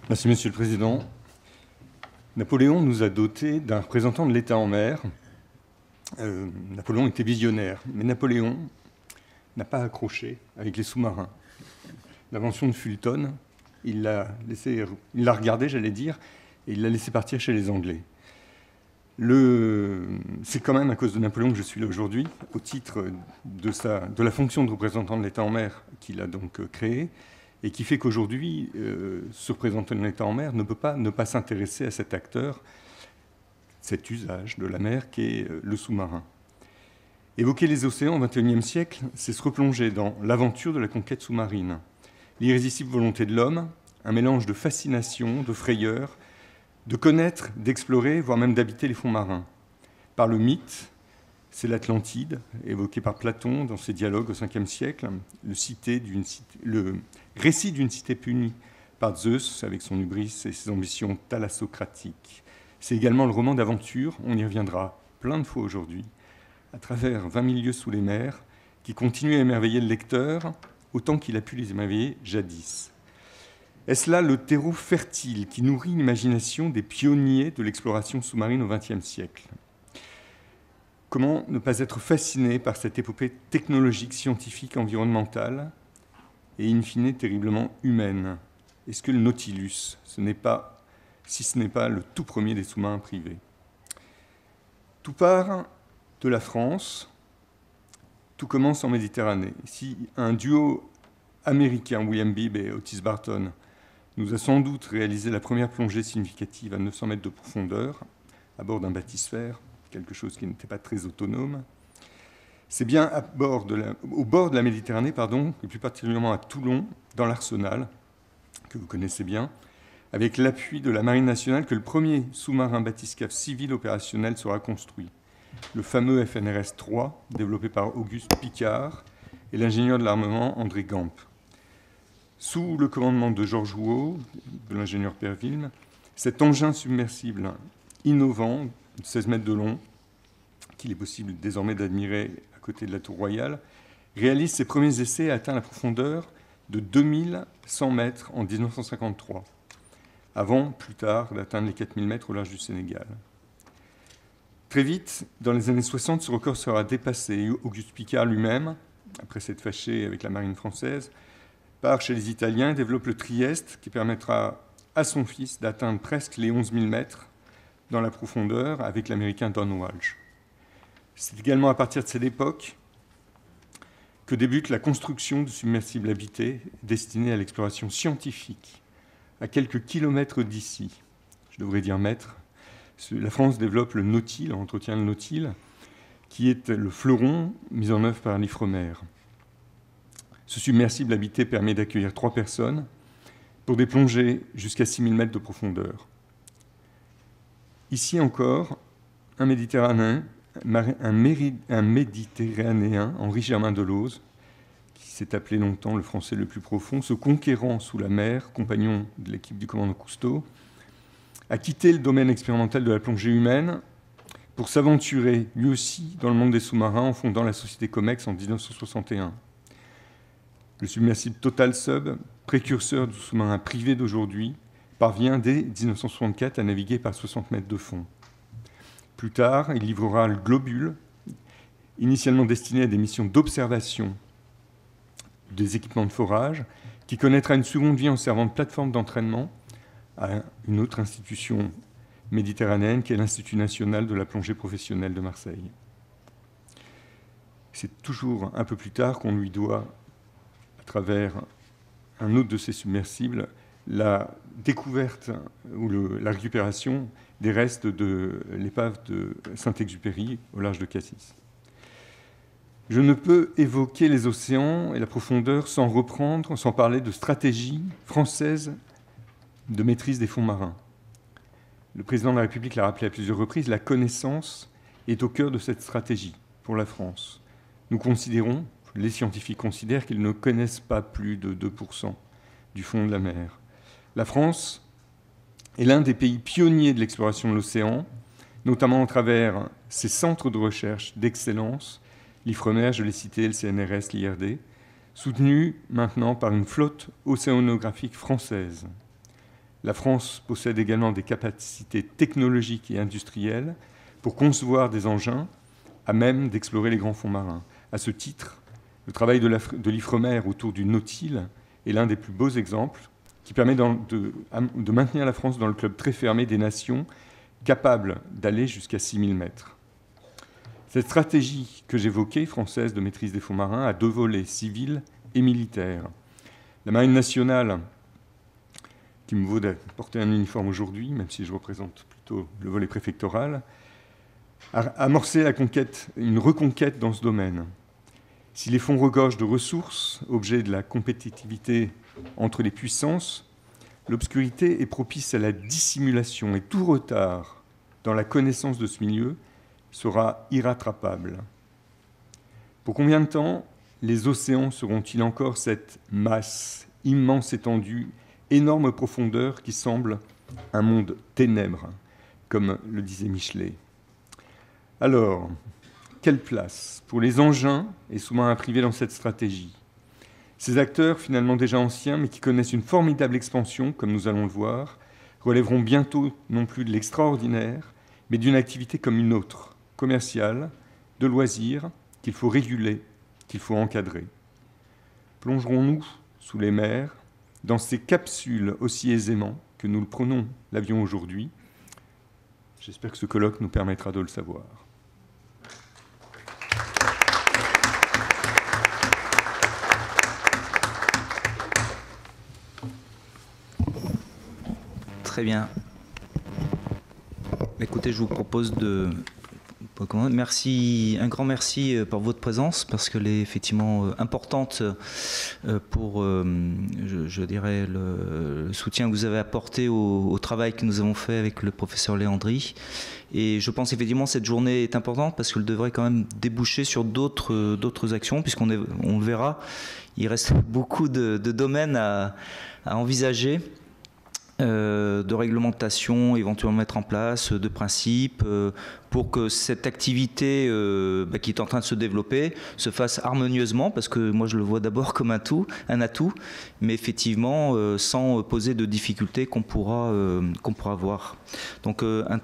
Merci, Monsieur le Président. Napoléon nous a dotés d'un représentant de l'État en mer. Napoléon était visionnaire, mais Napoléon n'a pas accroché avec les sous-marins. L'invention de Fulton, il l'a regardé, j'allais dire, et il l'a laissé partir chez les Anglais. C'est quand même à cause de Napoléon que je suis là aujourd'hui, au titre de la fonction de représentant de l'État en mer qu'il a donc créée, et qui fait qu'aujourd'hui, ce représentant de l'État en mer ne peut pas ne pas s'intéresser à cet acteur, cet usage de la mer qu'est le sous-marin. Évoquer les océans au XXIe siècle, c'est se replonger dans l'aventure de la conquête sous-marine, l'irrésistible volonté de l'homme, un mélange de fascination, de frayeur, de connaître, d'explorer, voire même d'habiter les fonds marins. Par le mythe, c'est l'Atlantide, évoqué par Platon dans ses dialogues au Ve siècle, le récit d'une cité punie par Zeus avec son hubris et ses ambitions thalassocratiques. C'est également le roman d'aventure, on y reviendra plein de fois aujourd'hui, à travers 20 000 lieues sous les mers, qui continue à émerveiller le lecteur autant qu'il a pu les émerveiller jadis. Est-ce là le terreau fertile qui nourrit l'imagination des pionniers de l'exploration sous-marine au XXe siècle ? Comment ne pas être fasciné par cette épopée technologique, scientifique, environnementale et in fine terriblement humaine ? Est-ce que le Nautilus, si ce n'est pas le tout premier des sous-marins privés ? Tout part de la France, tout commence en Méditerranée. Si un duo américain, William Beebe et Otis Barton, nous a sans doute réalisé la première plongée significative à 900 mètres de profondeur, à bord d'un bâtisphère, quelque chose qui n'était pas très autonome, c'est bien au bord de la Méditerranée, et plus particulièrement à Toulon, dans l'Arsenal, que vous connaissez bien, avec l'appui de la Marine nationale, que le premier sous-marin bathyscaphe civil opérationnel sera construit. Le fameux FNRS 3, développé par Auguste Piccard et l'ingénieur de l'armement André Gamp. Sous le commandement de Georges Rouault, de l'ingénieur Perville, cet engin submersible innovant, de 16 mètres de long, qu'il est possible désormais d'admirer à côté de la Tour Royale, réalise ses premiers essais et atteint la profondeur de 2100 mètres en 1953, avant, plus tard, d'atteindre les 4000 mètres au large du Sénégal. Très vite, dans les années 60, ce record sera dépassé. Auguste Piccard lui-même, après s'être fâché avec la marine française, part chez les Italiens et développe le Trieste, qui permettra à son fils d'atteindre presque les 11 000 mètres dans la profondeur avec l'américain Don Walsh. C'est également à partir de cette époque que débute la construction de submersibles habités destinés à l'exploration scientifique. À quelques kilomètres d'ici, je devrais dire mètres, la France développe le Nautile, entretient le Nautile, qui est le fleuron mis en œuvre par l'Ifremer. Ce submersible habité permet d'accueillir 3 personnes pour des plongées jusqu'à 6000 mètres de profondeur. Ici encore, un Méditerranéen, Henri Germain Delauze, qui s'est appelé longtemps le Français le plus profond, se conquérant sous la mer, compagnon de l'équipe du commandant Cousteau, a quitté le domaine expérimental de la plongée humaine pour s'aventurer, lui aussi, dans le monde des sous-marins en fondant la société Comex en 1961. Le submersible Total Sub, précurseur du sous-marin privé d'aujourd'hui, parvient dès 1964 à naviguer par 60 mètres de fond. Plus tard, il livrera le Globule, initialement destiné à des missions d'observation des équipements de forage, qui connaîtra une seconde vie en servant de plateforme d'entraînement à une autre institution méditerranéenne qui est l'Institut national de la plongée professionnelle de Marseille. C'est toujours un peu plus tard qu'on lui doit, à travers un autre de ses submersibles, la découverte ou la récupération des restes de l'épave de Saint-Exupéry au large de Cassis. Je ne peux évoquer les océans et la profondeur sans parler de stratégie française de maîtrise des fonds marins. Le président de la République l'a rappelé à plusieurs reprises, la connaissance est au cœur de cette stratégie pour la France. Nous considérons, les scientifiques considèrent qu'ils ne connaissent pas plus de 2% du fond de la mer. La France est l'un des pays pionniers de l'exploration de l'océan, notamment à travers ses centres de recherche d'excellence, l'Ifremer, je l'ai cité, le CNRS, l'IRD, soutenus maintenant par une flotte océanographique française. La France possède également des capacités technologiques et industrielles pour concevoir des engins à même d'explorer les grands fonds marins. À ce titre, le travail de l'Ifremer autour du Nautile est l'un des plus beaux exemples qui permet de maintenir la France dans le club très fermé des nations capables d'aller jusqu'à 6000 mètres. Cette stratégie que j'évoquais, française de maîtrise des fonds marins, a deux volets, civils et militaires. La Marine nationale, qui me vaut de porter un uniforme aujourd'hui, même si je représente plutôt le volet préfectoral, a amorcé une reconquête dans ce domaine. Si les fonds regorgent de ressources, objet de la compétitivité entre les puissances, l'obscurité est propice à la dissimulation et tout retard dans la connaissance de ce milieu sera irrattrapable. Pour combien de temps les océans seront-ils encore cette masse, immense étendue, énorme profondeur qui semble un monde ténèbres, comme le disait Michelet? Alors, quelle place pour les engins et sous-marins privés dans cette stratégie? Ces acteurs, finalement déjà anciens, mais qui connaissent une formidable expansion, comme nous allons le voir, relèveront bientôt non plus de l'extraordinaire, mais d'une activité comme une autre, commerciale, de loisirs, qu'il faut réguler, qu'il faut encadrer. Plongerons-nous sous les mers, dans ces capsules aussi aisément que nous le prenons l'avion aujourd'hui? J'espère que ce colloque nous permettra de le savoir. Très bien. Écoutez, je vous propose de... Merci, un grand merci pour votre présence, parce qu'elle est effectivement importante pour, je dirais, le soutien que vous avez apporté au travail que nous avons fait avec le professeur Léandri. Et je pense effectivement que cette journée est importante parce qu'elle devrait quand même déboucher sur d'autres actions, puisqu'on le verra, il reste beaucoup de domaines à envisager. De réglementation éventuellement mettre en place, de principes, pour que cette activité qui est en train de se développer se fasse harmonieusement, parce que moi je le vois d'abord comme un atout, mais effectivement sans poser de difficultés qu'on pourra avoir. Donc un